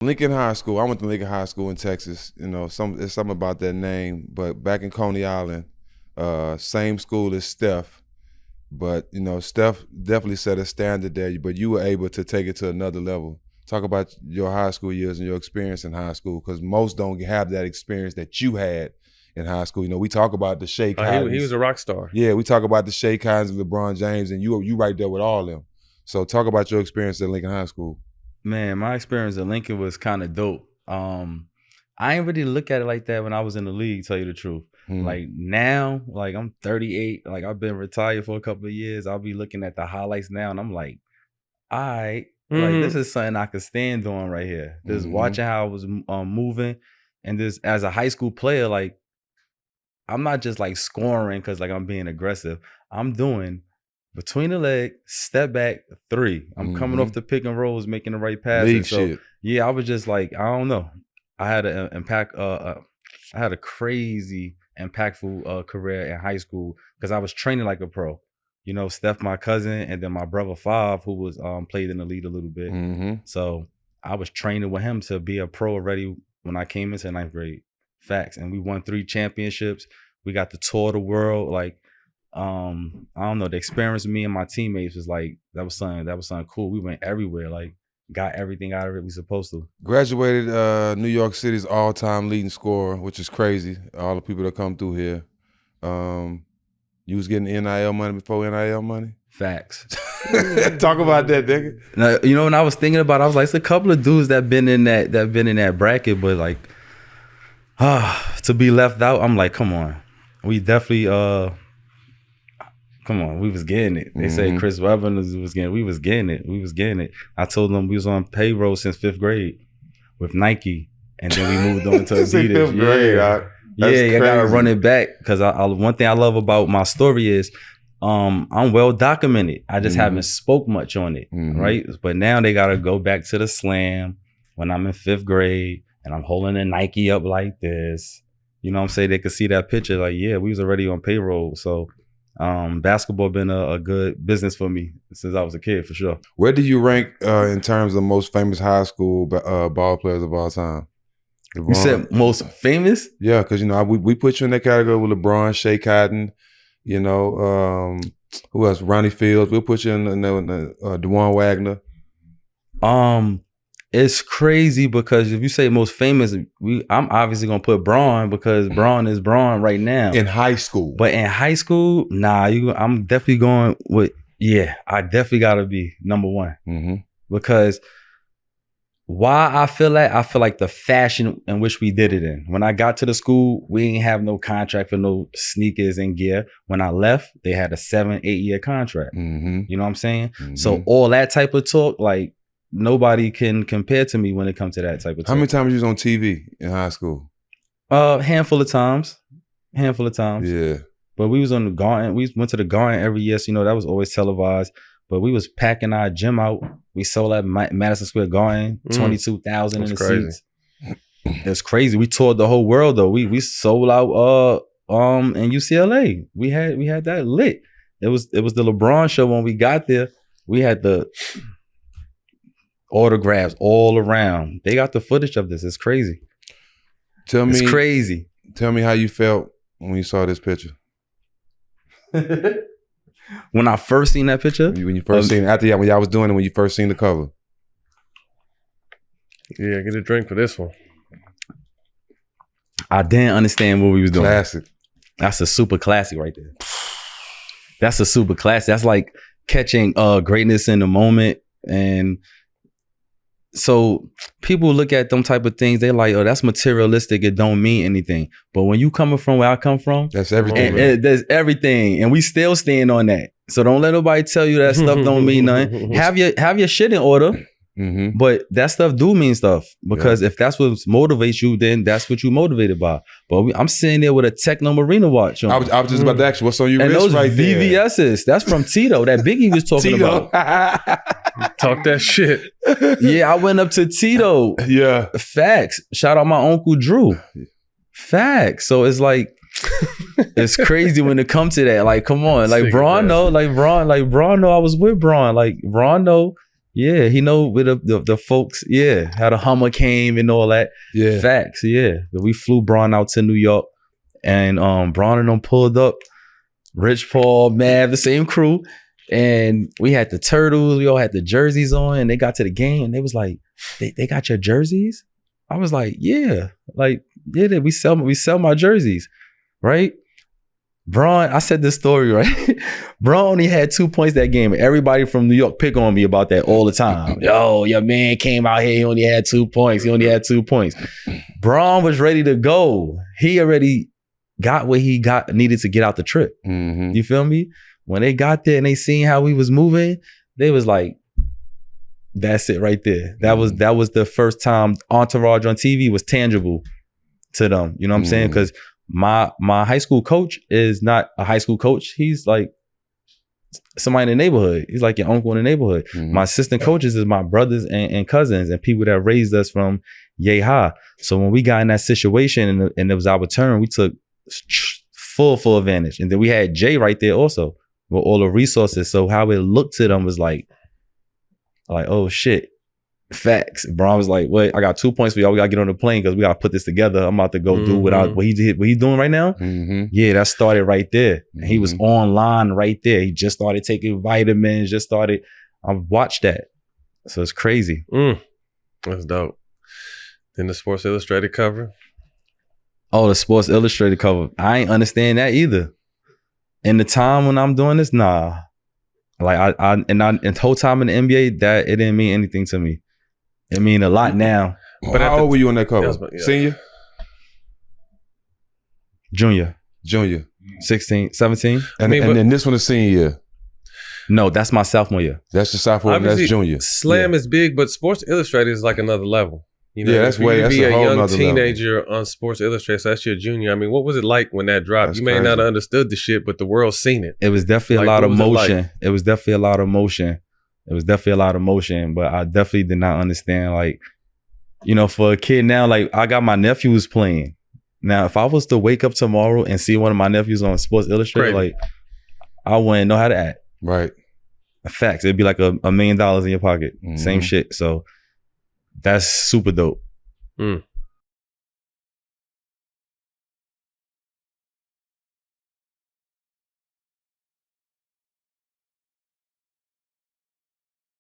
Lincoln High School. I went to Lincoln High School in Texas. You know, it's something about that name. But back in Coney Island, same school as Steph. But, you know, Steph definitely set a standard there, but you were able to take it to another level. Talk about your high school years and your experience in high school, because most don't have that experience that you had in high school. You know, we talk about the Shea Cottons. He was a rock star. Yeah, we talk about the Shea Cottons and LeBron James, and you right there with all of them. So talk about your experience at Lincoln High School. Man, my experience at Lincoln was kind of dope. I ain't really look at it like that when I was in the league, tell you the truth. Like now, like I'm 38, like I've been retired for a couple of years. I'll be looking at the highlights now and I'm like, all right, like this is something I could stand on right here. Just watching how I was moving, and this as a high school player, like I'm not just like scoring because like I'm being aggressive. I'm doing between the leg, step back, three. I'm coming off the pick and rolls, making the right passes. So yeah, I was just like, I don't know. I had an impact. I had a crazy impactful career in high school because I was training like a pro. You know, Steph, my cousin, and then my brother Five, who was played in the league a little bit. So I was training with him to be a pro already when I came into ninth grade. Facts. And we won 3 championships. We got to tour the world. Like, I don't know, the experience with me and my teammates was like, that was something cool. We went everywhere, like got everything out of it we supposed to. Graduated New York City's all-time leading scorer, which is crazy. All the people that come through here. You was getting NIL money before NIL money? Facts. Talk about that, nigga. Now, you know, when I was thinking about it, I was like, it's a couple of dudes that been in that bracket, but like, to be left out, I'm like, come on. We definitely come on, we was getting it. They say Chris Webber was getting it. We was getting it. I told them we was on payroll since 5th grade with Nike, and then we moved on to Adidas. I gotta run it back because one thing I love about my story is I'm well documented. I just haven't spoke much on it, right? But now they gotta go back to the slam when I'm in 5th grade and I'm holding a Nike up like this. You know what I'm saying? They could see that picture like, yeah, we was already on payroll. So basketball been a good business for me since I was a kid, for sure. Where do you rank in terms of most famous high school ball players of all time? LeBron. You said most famous? Yeah, because, you know, we put you in that category with LeBron, Shea Cotton, you know, who else? Ronnie Fields. We'll put you in DeJuan Wagner. It's crazy because if you say most famous, I'm obviously gonna put Braun because Braun is Braun right now. In high school. But in high school, nah, I'm definitely going with, I definitely gotta be number 1. Because why I feel like the fashion in which we did it in. When I got to the school, we didn't have no contract for no sneakers and gear. When I left, they had a 7-8 year contract. You know what I'm saying? So all that type of talk, like, nobody can compare to me when it comes to that type of talk. How many times you was on TV in high school? Handful of times. Yeah. But we was on the Garden. We went to the Garden every year, so you know that was always televised. But we was packing our gym out. We sold at Madison Square Garden, 22,000 in the seats. It's crazy. We toured the whole world though. We sold out in UCLA. We had that lit. It was the LeBron show when we got there. We had the autographs all around. They got the footage of this. It's crazy. It's crazy. Tell me how you felt when you saw this picture. When I first seen that picture? When you first seen it, when y'all was doing it, when you first seen the cover. Yeah, get a drink for this one. I didn't understand what we was doing. Classic. That's a super classic right there. That's a super classic. That's like catching greatness in the moment. And so people look at them type of things, they like, oh, that's materialistic. It don't mean anything. But when you coming from where I come from, that's everything. That's everything. And we still stand on that. So don't let nobody tell you that stuff don't mean nothing. Have your shit in order. But that stuff do mean stuff. Because if that's what motivates you, then that's what you motivated by. But I'm sitting there with a Techno Marina watch on. I was just about to ask you, what's on your and wrist those right there? VVS's. That's from Tito, that Biggie was talking about. Talk that shit. Yeah, I went up to Tito. Yeah. Facts. Shout out my uncle Drew. Facts. So it's like, it's crazy when it comes to that. Like, come on. Like Braun know. Like Braun know I was with Braun. Like Braun know Yeah, he know where the folks, yeah, how the Hummer came and all that. Yeah. Facts, yeah. But we flew Bron out to New York, and Bron and them pulled up. Rich Paul, Mav, the same crew. And we had the turtles, we all had the jerseys on, and they got to the game and they was like, they got your jerseys? I was like, yeah. Like, yeah, we sell my jerseys, right? Bron, I said this story, right? Bron only had 2 points that game. Everybody from New York pick on me about that all the time. Yo, your man came out here, he only had 2 points. Bron was ready to go. He already got what he needed to get out the trip. Mm-hmm. You feel me? When they got there and they seen how we was moving, they was like, that's it right there. That was the first time Entourage on TV was tangible to them. You know what I'm saying? Because my high school coach is not a high school coach. He's like somebody in the neighborhood. He's like your uncle in the neighborhood. My assistant coaches is my brothers and cousins and people that raised us from yay high. So when we got in that situation and it was our turn, we took full advantage. And then we had Jay right there also with all the resources. So how it looked to them was like, oh shit, facts. Bron was like, wait, I got 2 points for y'all. We gotta get on the plane because we gotta put this together. I'm about to go do what he's doing right now. Yeah, that started right there. And he was online right there. He just started taking vitamins, I watched that. So it's crazy. That's dope. Then the Sports Illustrated cover. Oh, the Sports Illustrated cover. I ain't understand that either. In the time when I'm doing this, nah. Like and the whole time in the NBA, that it didn't mean anything to me. It mean a lot now. But how old were you on that cover? Senior? Junior. 16, 17. And then this one is senior year. No, that's my sophomore year. That's the sophomore and that's junior. Slam is big, but Sports Illustrated is like another level. You know, that's a whole young teenager level. on Sports Illustrated, so that's your junior. I mean, what was it like when that dropped? You may not have understood the shit, but the world seen it. It was definitely a lot of motion. It was definitely a lot of motion, but I definitely did not understand, like, you know, for a kid now, like I got my nephews playing. Now, if I was to wake up tomorrow and see one of my nephews on Sports Illustrated, like I wouldn't know how to act. Right. Facts. It'd be like $1 million in your pocket. Same shit. So that's super dope.